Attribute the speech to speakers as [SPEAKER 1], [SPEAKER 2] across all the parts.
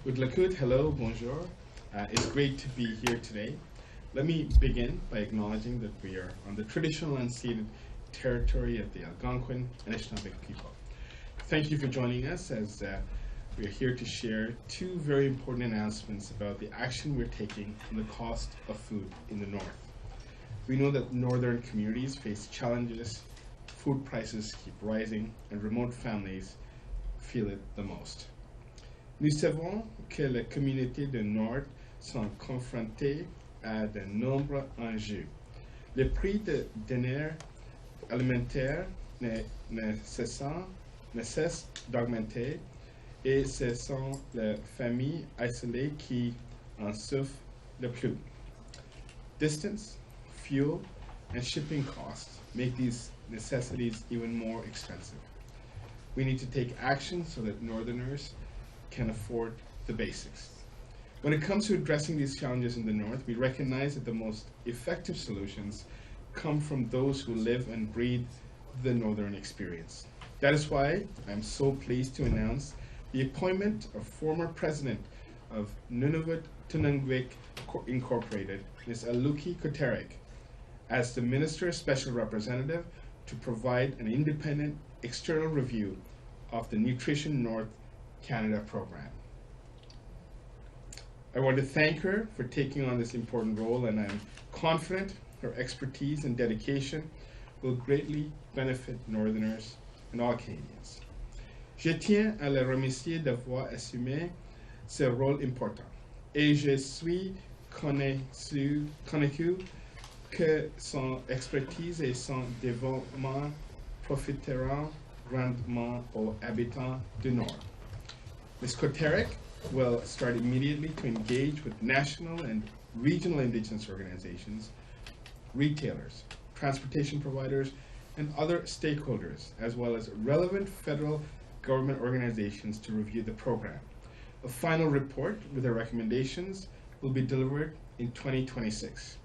[SPEAKER 1] With Lacoute, hello, bonjour. It's great to be here today. Let me begin by acknowledging that we are on the traditional unceded territory of the Algonquin and Anishinaabe people. Thank you for joining us as we are here to share two very important announcements about the action we're taking on the cost of food in the North. We know that northern communities face challenges, food prices keep rising, and remote families feel it the most. Nous savons que les communautés du Nord sont confrontées à de nombreux enjeux. Le prix des denrées alimentaires ne cesse d'augmenter et ce sont les familles isolées qui en souffrent le plus. Distance, fuel, and shipping costs make these necessities even more expensive. We need to take action so that Northerners can afford the basics. When it comes to addressing these challenges in the North, we recognize that the most effective solutions come from those who live and breathe the Northern experience. That is why I'm so pleased to announce the appointment of former president of Nunavut Tunungwik Incorporated, Ms. Aluki Koterik, as the Minister Special Representative to provide an independent external review of the Nutrition North Canada program. I want to thank her for taking on this important role, and I'm confident her expertise and dedication will greatly benefit Northerners and all Canadians. Je tiens à la remercier d'avoir assumé ce rôle important et je suis convaincu que son expertise et son développement profiteront grandement aux habitants du Nord. Ms. Koterik will start immediately to engage with national and regional Indigenous organizations, retailers, transportation providers, and other stakeholders, as well as relevant federal government organizations to review the program. A final report with the recommendations will be delivered in 2026.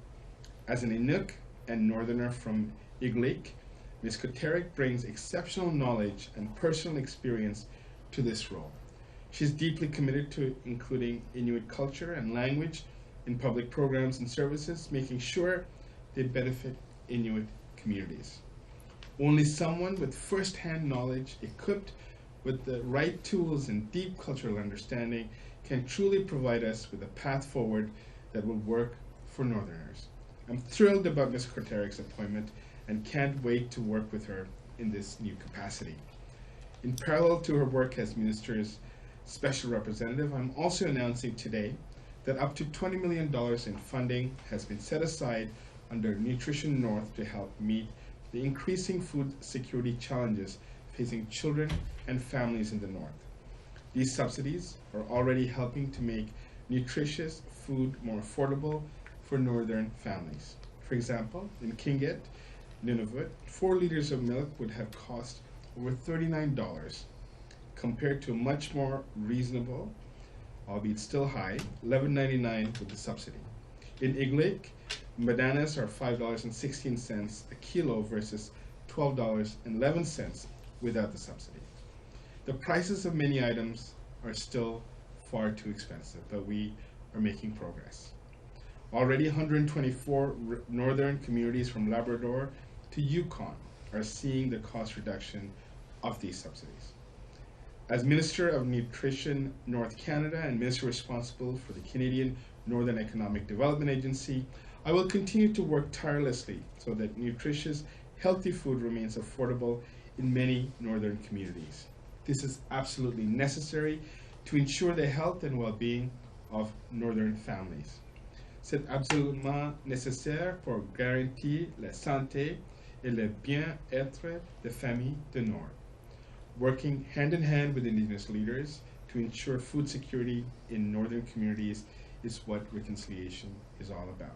[SPEAKER 1] As an Inuk and Northerner from Igloolik, Ms. Koterik brings exceptional knowledge and personal experience to this role. She is deeply committed to including Inuit culture and language in public programs and services, making sure they benefit Inuit communities. Only someone with first-hand knowledge, equipped with the right tools and deep cultural understanding, can truly provide us with a path forward that will work for Northerners. I'm thrilled about Ms. Koterik's appointment and can't wait to work with her in this new capacity. In parallel to her work as Minister's Special Representative, I'm also announcing today that up to $20 million in funding has been set aside under Nutrition North to help meet the increasing food security challenges facing children and families in the North. These subsidies are already helping to make nutritious food more affordable for Northern families. For example, in Kinget, Nunavut, 4 liters of milk would have cost over $39, compared to a much more reasonable, albeit still high, $11.99 with the subsidy. In Igloolik, bananas are $5.16 a kilo versus $12.11 without the subsidy. The prices of many items are still far too expensive, but we are making progress. Already 124 northern communities from Labrador to Yukon are seeing the cost reduction of these subsidies. As Minister of Nutrition North Canada and Minister responsible for the Canadian Northern Economic Development Agency, I will continue to work tirelessly so that nutritious, healthy food remains affordable in many northern communities. This is absolutely necessary to ensure the health and well-being of northern families. C'est absolument nécessaire pour garantir la santé et le bien-être des familles du Nord. Working hand in hand with Indigenous leaders to ensure food security in northern communities is what reconciliation is all about.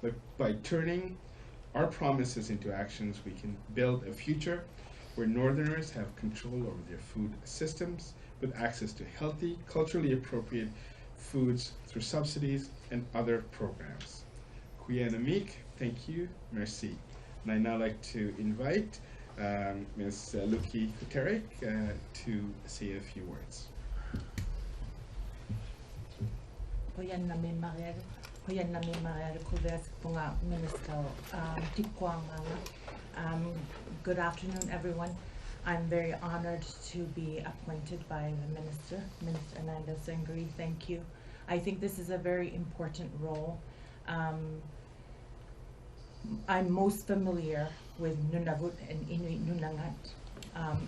[SPEAKER 1] But by turning our promises into actions, we can build a future where Northerners have control over their food systems with access to healthy, culturally appropriate foods through subsidies and other programs. Kuyanamik, thank you, merci. And I'd now like to invite Ms. Aluki Koterik to say a few words.
[SPEAKER 2] Hoyan na may marer kuves punga Minister Tikkwang Manga. Good afternoon, everyone. I'm very honored to be appointed by the Minister Anandasangaree. Thank you. I think this is a very important role. I'm most familiar with Nunavut and Inuit Nunangat.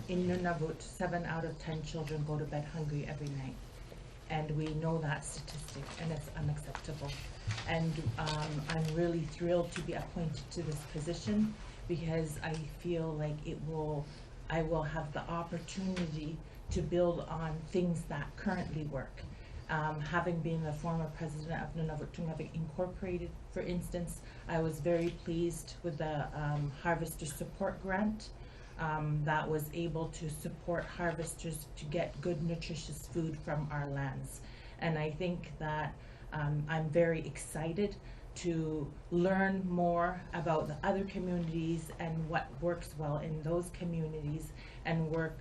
[SPEAKER 2] In Nunavut, 7 out of 10 children go to bed hungry every night. And we know that statistic, and it's unacceptable. And I'm really thrilled to be appointed to this position because I feel like I will have the opportunity to build on things that currently work. Having been the former president of Nunavut Tungavik Incorporated, for instance, I was very pleased with the Harvester Support Grant that was able to support harvesters to get good, nutritious food from our lands. And I think that I'm very excited to learn more about the other communities and what works well in those communities, and work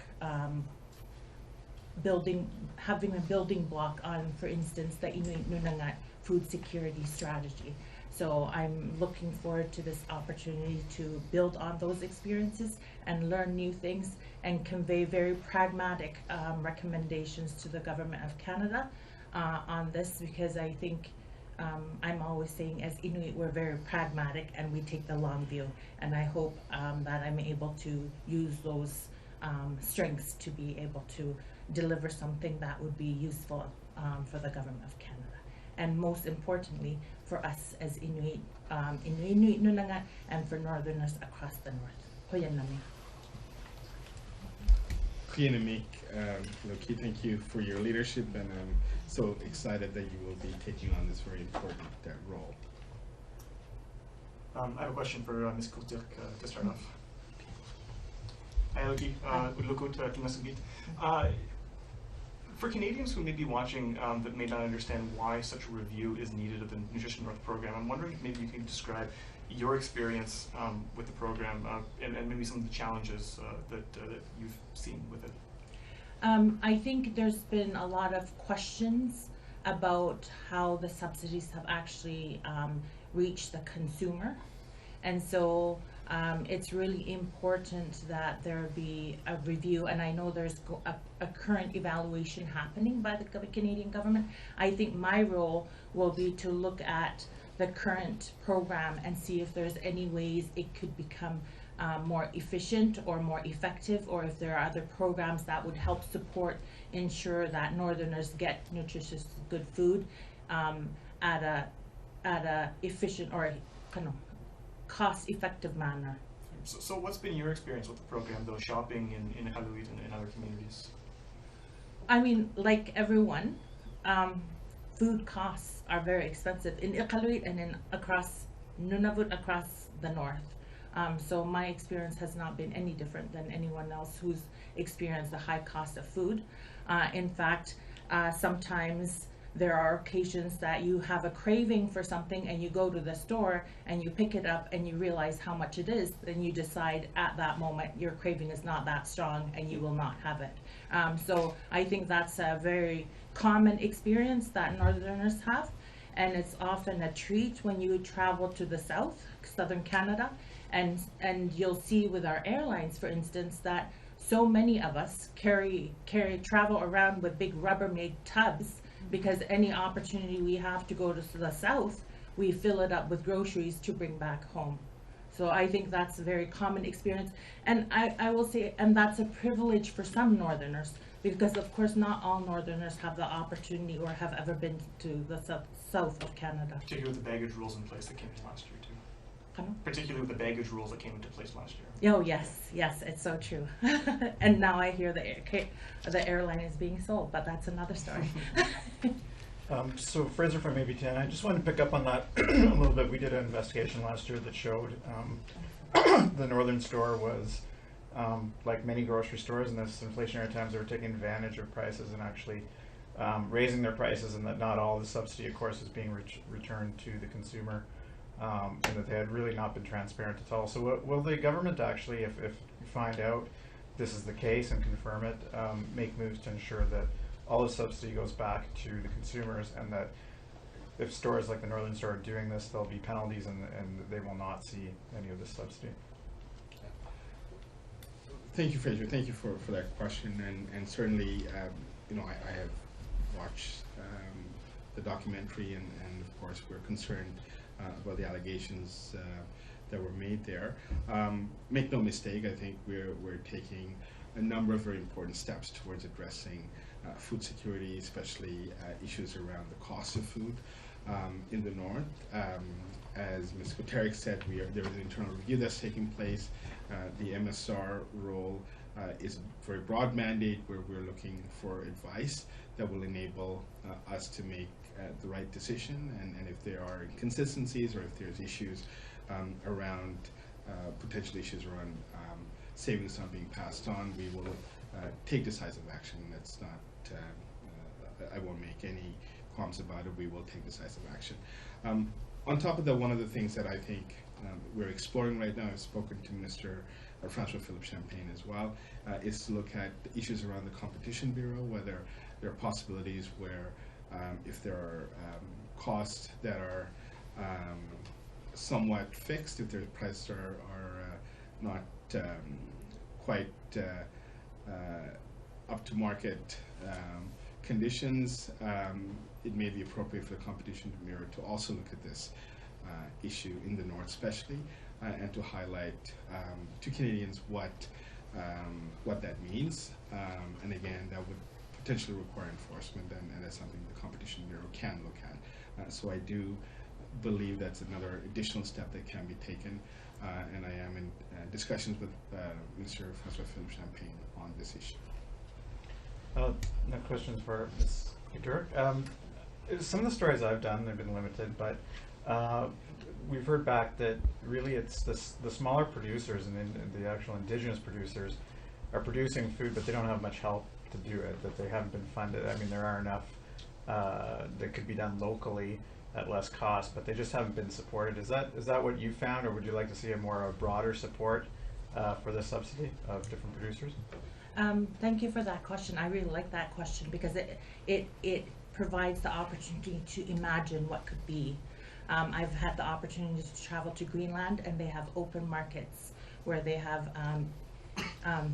[SPEAKER 2] having a building block on, for instance, the Inuit Nunangat food security strategy. So I'm looking forward to this opportunity to build on those experiences and learn new things and convey very pragmatic recommendations to the Government of Canada on this, because I think I'm always saying, as Inuit, we're very pragmatic and we take the long view, and I hope that I'm able to use those strengths to be able to deliver something that would be useful for the Government of Canada, and most importantly for us as Inuit, Inuit Nunangat, and for Northerners across the North. Hoyanami.
[SPEAKER 1] Loki, thank you for your leadership, and I'm so excited that you will be taking on this very important role.
[SPEAKER 3] I have a question for Ms. Kutik to start off. Hi, Loki. For Canadians who may be watching that may not understand why such a review is needed of the Nutrition North program, I'm wondering if maybe you can describe your experience with the program and maybe some of the challenges that you've seen with it.
[SPEAKER 2] I think there's been a lot of questions about how the subsidies have actually reached the consumer, and so it's really important that there be a review, and I know there's a current evaluation happening by the Canadian government. I think my role will be to look at the current program and see if there's any ways it could become more efficient or more effective, or if there are other programs that would help support, ensure that Northerners get nutritious, good food at a efficient or kind of cost-effective manner.
[SPEAKER 3] So what's been your experience with the program, though, shopping in Iqaluit and in other communities?
[SPEAKER 2] I mean, like everyone, food costs are very expensive in Iqaluit and across Nunavut, across the north. So my experience has not been any different than anyone else who's experienced the high cost of food. In fact, sometimes there are occasions that you have a craving for something and you go to the store and you pick it up and you realize how much it is, then you decide at that moment your craving is not that strong and you will not have it. So I think that's a very common experience that Northerners have, and it's often a treat when you travel to the south, southern Canada, and you'll see with our airlines, for instance, that so many of us travel around with big Rubbermaid tubs, because any opportunity we have to go to the south, we fill it up with groceries to bring back home. So I think that's a very common experience, and I will say, and that's a privilege for some Northerners, because of course not all Northerners have the opportunity or have ever been to the south of Canada.
[SPEAKER 3] Particularly with the baggage rules in place that came in last year too. Particularly with the baggage rules that came into place last year.
[SPEAKER 2] Oh yes, it's so true. And now I hear the airline is being sold, but that's another story.
[SPEAKER 4] So Fraser from APTN, I just wanted to pick up on that a little bit. We did an investigation last year that showed the Northern store was like many grocery stores in this inflationary times, they were taking advantage of prices and actually raising their prices, and that not all the subsidy, of course, is being returned to the consumer. And that they had really not been transparent at all. So will the government actually, if you find out this is the case and confirm it, make moves to ensure that all the subsidy goes back to the consumers, and that if stores like the Northern Store are doing this, there'll be penalties and they will not see any of this subsidy?
[SPEAKER 1] Thank you, Fraser. Thank you for that question. And certainly, you know, I have watched the documentary, and of course, we're concerned about the allegations that were made there. Make no mistake, I think we're taking a number of very important steps towards addressing food security, especially issues around the cost of food in the north. As Ms. Guterres said, there is an internal review that's taking place. The MSR role is a very broad mandate where we're looking for advice that will enable us to make the right decision, and if there are inconsistencies or if there's issues around potential issues around savings not being passed on, we will take decisive action. That's not, I won't make any qualms about it. We will take decisive action. On top of that, one of the things that I think we're exploring right now, I've spoken to Minister Francois Philippe Champagne as well, is to look at the issues around the Competition Bureau, whether there are possibilities where if there are costs that are somewhat fixed, if their prices are not quite up to market conditions, it may be appropriate for the Competition Bureau to also look at this issue in the north especially, and to highlight to Canadians what that means. And again, that would potentially require enforcement, and that's something the Competition Bureau can look at. So I do believe that's another additional step that can be taken, and I am in discussions with Minister Francois Philippe Champagne on this issue.
[SPEAKER 4] No questions for Ms. Guterres. Some of the stories I've done, they've been limited, but we've heard back that really it's the smaller producers and the actual Indigenous producers are producing food, but they don't have much help to do it, that they haven't been funded. I mean, there are enough that could be done locally at less cost, but they just haven't been supported. Is that what you found, or would you like to see a broader support for the subsidy of different producers?
[SPEAKER 2] Thank you for that question. I really like that question because it provides the opportunity to imagine what could be. I've had the opportunity to travel to Greenland, and they have open markets where they have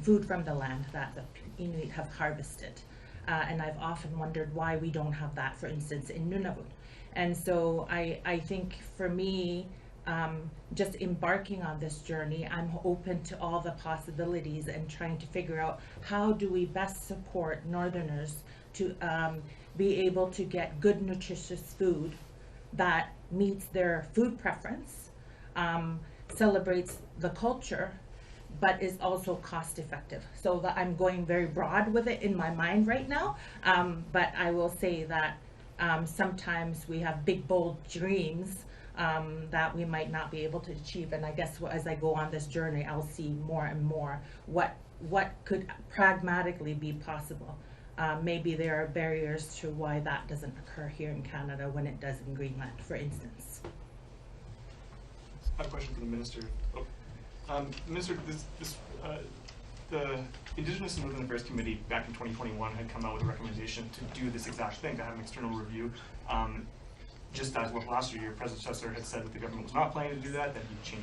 [SPEAKER 2] food from the land that the Inuit have harvested. And I've often wondered why we don't have that, for instance, in Nunavut. And so I think for me, just embarking on this journey, I'm open to all the possibilities and trying to figure out how do we best support Northerners to be able to get good, nutritious food that meets their food preference, celebrates the culture, but is also cost effective. So that I'm going very broad with it in my mind right now, but I will say that sometimes we have big, bold dreams that we might not be able to achieve. And I guess as I go on this journey, I'll see more and more what could pragmatically be possible. Maybe there are barriers to why that doesn't occur here in Canada when it does in Greenland, for instance.
[SPEAKER 3] I have a question for the Minister. Minister, the Indigenous and Northern Affairs Committee back in 2021 had come out with a recommendation to do this exact thing, to have an external review. Just as well, last year, your predecessor had said that the government was not planning to do that he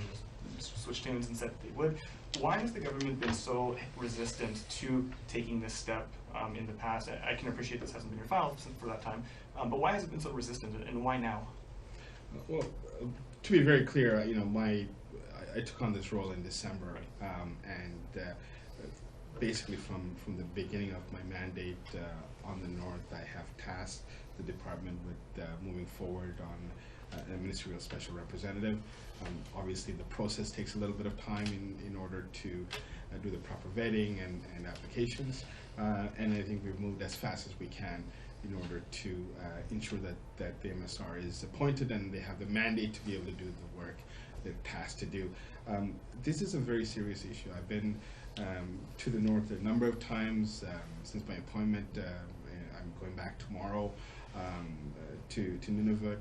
[SPEAKER 3] switched tunes and said that they would. Why has the government been so resistant to taking this step in the past? I can appreciate this hasn't been your file for that time, but why has it been so resistant, and why now?
[SPEAKER 1] Well, to be very clear, you know, I took on this role in December, and basically from the beginning of my mandate on the North, I have tasked the department with moving forward on a ministerial special representative. Obviously, the process takes a little bit of time in order to do the proper vetting and applications, and I think we've moved as fast as we can in order to ensure that the MSR is appointed and they have the mandate to be able to do the work they're tasked to do. This is a very serious issue. I've been to the North a number of times since my appointment. I'm going back tomorrow to Nunavut,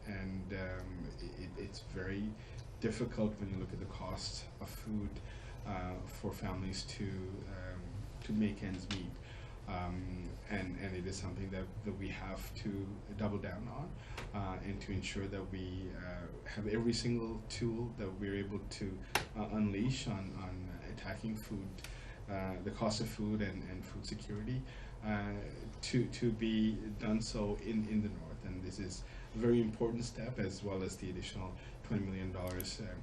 [SPEAKER 1] and it's very difficult when you look at the cost of food for families to make ends meet. and it is something that we have to double down on, and to ensure that we have every single tool that we're able to unleash on attacking food, the cost of food and food security, to be done so in the north. And this is a very important step, as well as the additional $20 million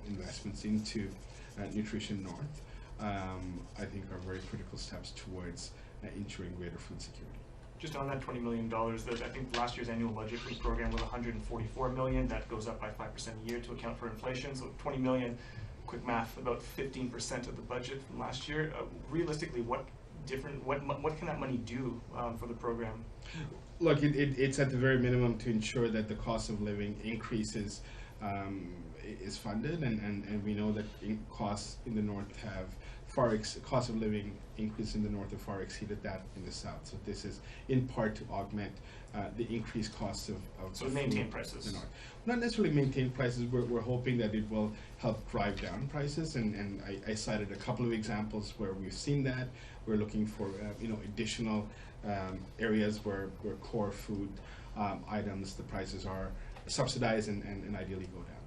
[SPEAKER 1] investments into Nutrition North. I think are very critical steps towards ensuring greater food security.
[SPEAKER 3] Just on that $20 million, I think last year's annual budget for the program was $144 million. That goes up by 5% a year to account for inflation. So $20 million, quick math, about 15% of the budget from last year. Realistically, what can that money do for the program?
[SPEAKER 1] Look, it's at the very minimum to ensure that the cost of living increases is funded, and we know that costs in the north have cost of living increase in the north have far exceeded that in the south. So this is in part to augment the increased costs of
[SPEAKER 3] so maintain prices.
[SPEAKER 1] In the north. Not necessarily maintain prices. We're hoping that it will help drive down prices, and I cited a couple of examples where we've seen that. We're looking for additional areas where core food items, the prices are subsidized and ideally go down.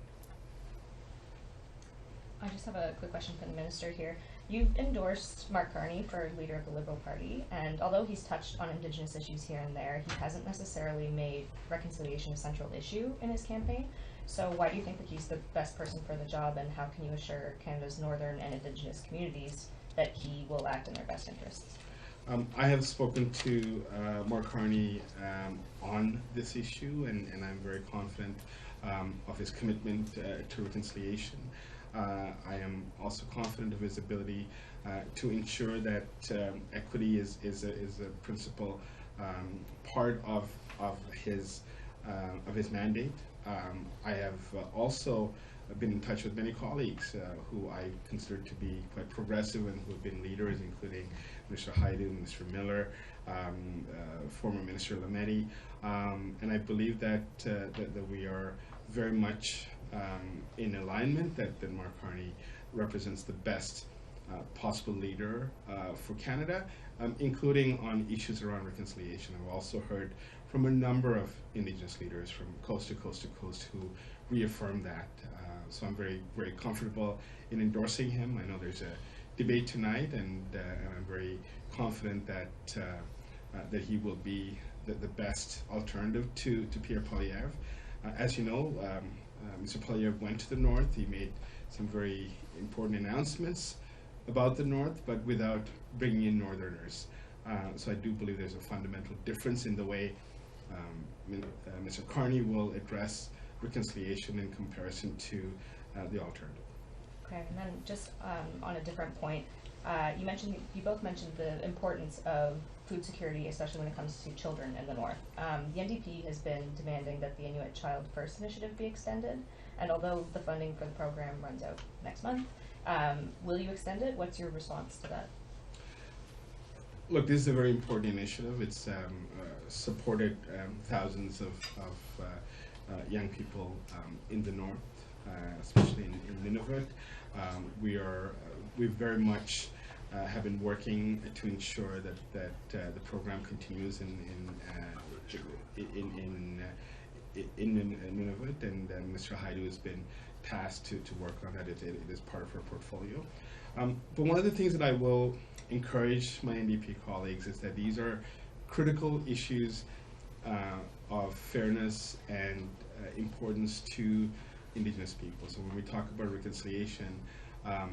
[SPEAKER 5] I just have a quick question for the minister here. You've endorsed Mark Carney for leader of the Liberal Party, and although he's touched on Indigenous issues here and there, he hasn't necessarily made reconciliation a central issue in his campaign. So why do you think that he's the best person for the job, and how can you assure Canada's northern and Indigenous communities that he will act in their best interests?
[SPEAKER 1] I have spoken to Mark Carney on this issue, and I'm very confident of his commitment to reconciliation. I am also confident of his ability to ensure that equity is a principal part of his mandate. I have also been in touch with many colleagues who I consider to be quite progressive and who have been leaders, including Mr. Haidu, Mr. Miller, former Minister Lametti, and I believe that we are very much in alignment, that Mark Carney represents the best possible leader for Canada, including on issues around reconciliation. I've also heard from a number of Indigenous leaders from coast to coast to coast who reaffirm that. So I'm very, very comfortable in endorsing him. I know there's a debate tonight, and I'm very confident that that he will be the best alternative to Pierre Poilievre. As you know, Mr. Poilievre went to the north. He made some very important announcements about the north, but without bringing in northerners. So I do believe there's a fundamental difference in the way Mr. Carney will address reconciliation in comparison to the alternative.
[SPEAKER 5] Okay, and then just on a different point, you both mentioned the importance of food security, especially when it comes to children in the north. The NDP has been demanding that the Inuit Child First Initiative be extended, and although the funding for the program runs out next month, will you extend it? What's your response to that?
[SPEAKER 1] Look, this is a very important initiative. It's supported thousands of young people in the north, especially in Nunavut. We very much have been working to ensure that the program continues in Nunavut, and Mr. Haidu has been tasked to work on that. It is part of her portfolio. But one of the things that I will encourage my NDP colleagues is that these are critical issues of fairness and importance to Indigenous people. So when we talk about reconciliation,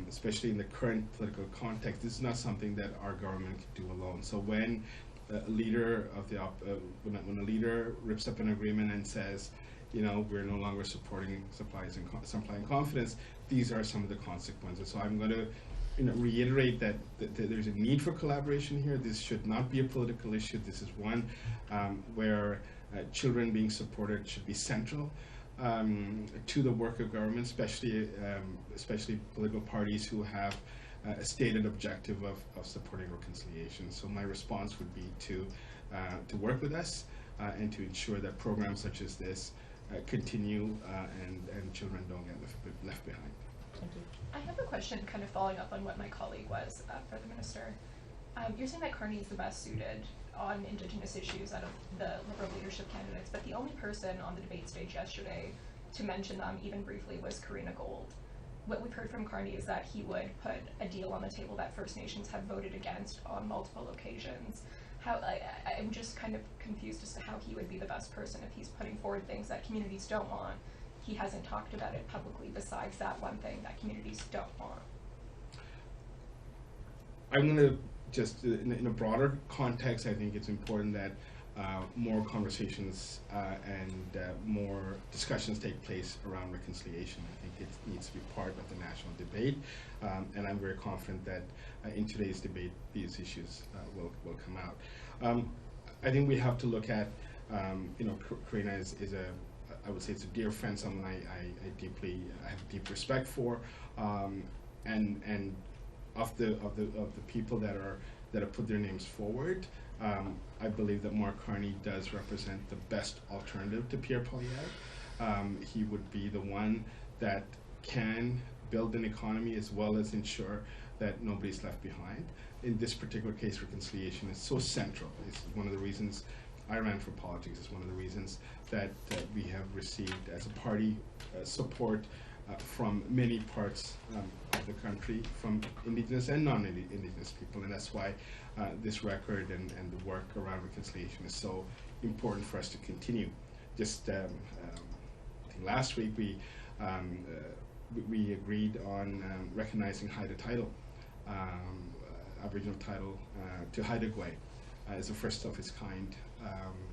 [SPEAKER 1] especially in the current political context, this is not something that our government can do alone. So when a leader of the when a leader rips up an agreement and says, we're no longer supporting supply and confidence, these are some of the consequences. So I'm going to reiterate that there's a need for collaboration here. This should not be a political issue. This is one where children being supported should be central to the work of government, especially political parties who have a stated objective of supporting reconciliation. So my response would be to work with us and to ensure that programs such as this continue and children don't get left behind.
[SPEAKER 5] Thank you.
[SPEAKER 6] I have a question kind of following up on what my colleague was for the minister. You're saying that Carney is the best suited on Indigenous issues out of the Liberal leadership candidates, but the only person on the debate stage yesterday to mention them even briefly was Karina Gold. What we've heard from Carney is that he would put a deal on the table that First Nations have voted against on multiple occasions. I'm just kind of confused as to how he would be the best person if he's putting forward things that communities don't want. He hasn't talked about it publicly besides that one thing that communities don't want.
[SPEAKER 1] I'm going to just, in a broader context, I think it's important that more conversations and more discussions take place around reconciliation. I think it needs to be part of the national debate, and I'm very confident that in today's debate these issues will come out. I think we have to look at, Karina is a, I would say it's a dear friend, someone I have deep respect for, and of the people that have put their names forward. I believe that Mark Carney does represent the best alternative to Pierre Poilievre. He would be the one that can build an economy as well as ensure that nobody's left behind. In this particular case, reconciliation is so central. It's one of the reasons I ran for politics. It's one of the reasons that we have received as a party support from many parts of the country, from Indigenous and non-Indigenous people, and that's why this record and the work around reconciliation is so important for us to continue. Just I think last week we agreed on recognizing Haida title, Aboriginal title to Haida Gwe as the first of its kind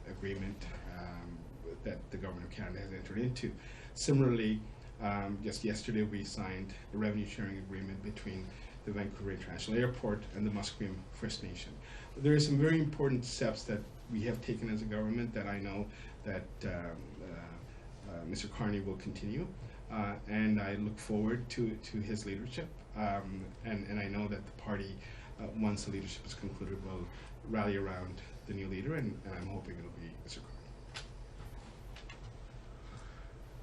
[SPEAKER 1] agreement that the Government of Canada has entered into. Similarly, just yesterday we signed a revenue sharing agreement between the Vancouver International Airport and the Musqueam First Nation. There are some very important steps that we have taken as a government that I know that Mr. Carney will continue, and I look forward to his leadership, and I know that the party, once the leadership is concluded, will rally around the new leader, and I'm hoping it'll be Mr. Carney.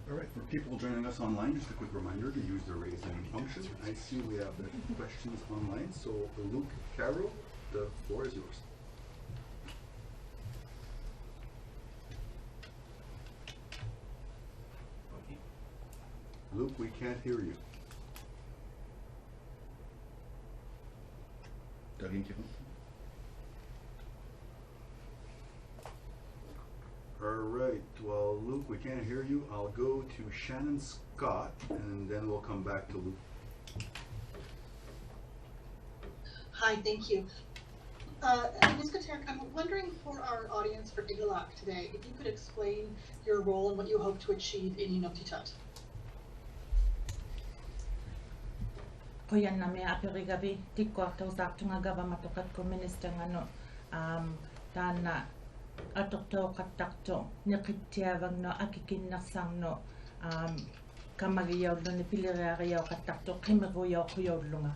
[SPEAKER 7] All right, for people joining us online, just a quick reminder to use the raise hand function. I see we have the questions online, so for Luke Carroll, the floor is yours. Luke, we can't hear you. All right, well, Luke, we can't hear you. I'll go to Shannon Scott, and then we'll come back to Luke.
[SPEAKER 8] Hi, thank you. Ms. Katerk, I'm wondering for our audience for Igalak today, if you could explain your role and what you hope to achieve in Inuktitut.
[SPEAKER 2] Koyan na me apirigavi tikwa tausaktunga gava matokat ko minister ngano tana atokto katakto nikitiavang no akikinasang no kamagiyaw no ni pilirayaw katakto kimaguyaw kuyawlunga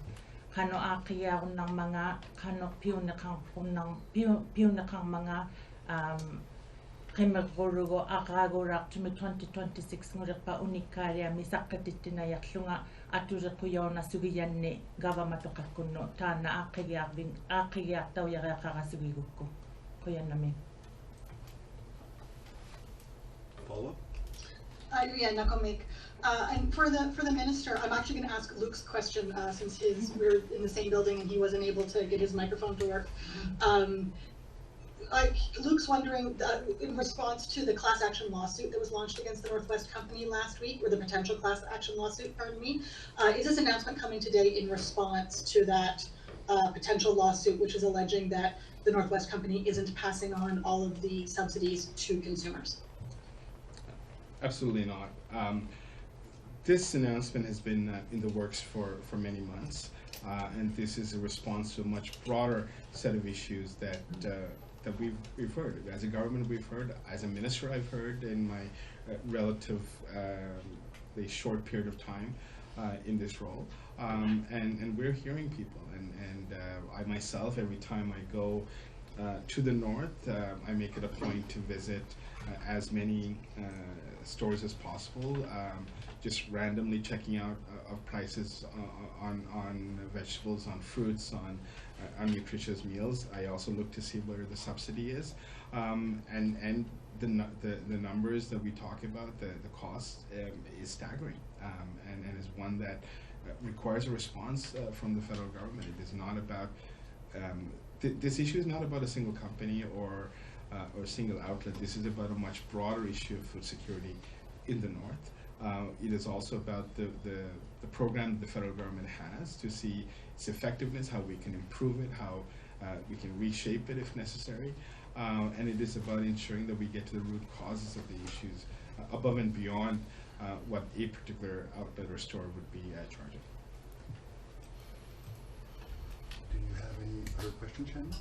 [SPEAKER 2] kano akiyaw ng mga kano piunakang mga kimagurugo akagurak tumi 2026 ngurik pa unikarya misakatitinayaklunga atuja kuyaw na sugiyan ni gava matokat kuno tana akiyaw taw yara kakasugiguko koyan na me.
[SPEAKER 7] Follow-up?
[SPEAKER 8] Yeah, Nakomik. And for the minister, I'm actually going to ask Luke's question since we're in the same building and he wasn't able to get his microphone to work. Luke's wondering, in response to the class action lawsuit that was launched against the Northwest Company last week, or the potential class action lawsuit, pardon me, is this announcement coming today in response to that potential lawsuit, which is alleging that the Northwest Company isn't passing on all of the subsidies to consumers?
[SPEAKER 1] Absolutely not. This announcement has been in the works for many months, and this is a response to a much broader set of issues that we've heard. As a government, we've heard. As a minister, I've heard in my relatively short period of time in this role, and we're hearing people. And I myself, every time I go to the north. I make it a point to visit as many stores as possible, just randomly checking out of prices on vegetables, on fruits, on nutritious meals. I also look to see where the subsidy is, and the numbers that we talk about, the cost is staggering, and is one that requires a response from the federal government. It is not about this issue is not about a single company or a single outlet. This is about a much broader issue of food security in the north. It is also about the program the federal government has to see its effectiveness, how we can improve it, how we can reshape it if necessary. And it is about ensuring that we get to the root causes of the issues above and beyond what a particular outlet or store would be charging.
[SPEAKER 7] Do you have any other questions, Shannon?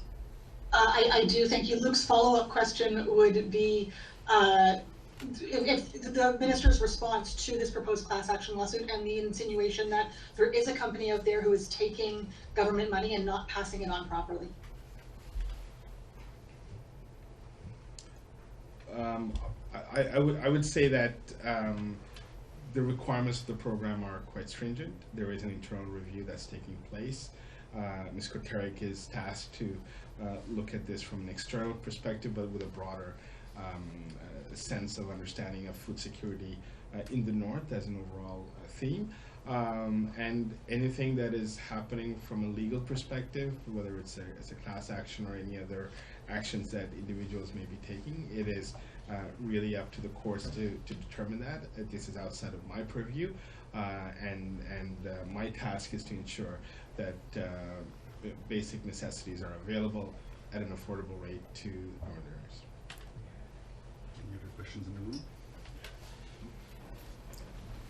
[SPEAKER 8] I do, thank you. Luke's follow-up question would be, if the minister's response to this proposed class action lawsuit and the insinuation that there is a company out there who is taking government money and not passing it on properly.
[SPEAKER 1] I would say that the requirements of the program are quite stringent. There is an internal review that's taking place. Ms. Koterik is tasked to look at this from an external perspective, but with a broader sense of understanding of food security in the north as an overall theme. And anything that is happening from a legal perspective, whether it's a class action or any other actions that individuals may be taking, it is really up to the courts to determine that. This is outside of my purview, and my task is to ensure that basic necessities are available at an affordable rate to Northerners.
[SPEAKER 7] Any other questions in the room?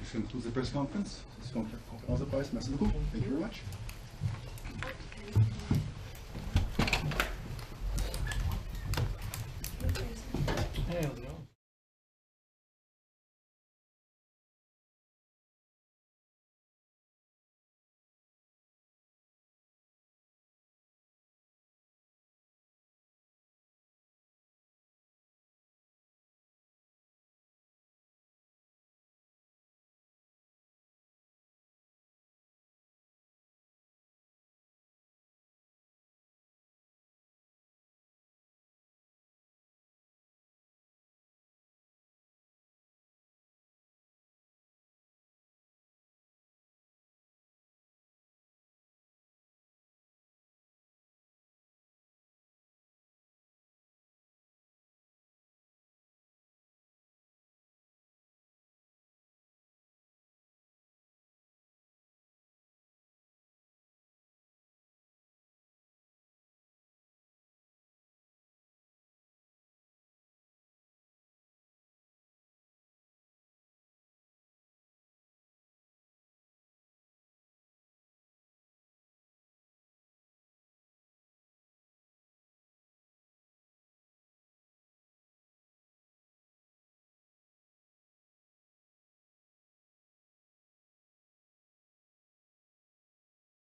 [SPEAKER 7] This concludes the press conference. This concludes the press. Merci beaucoup. Thank you very much.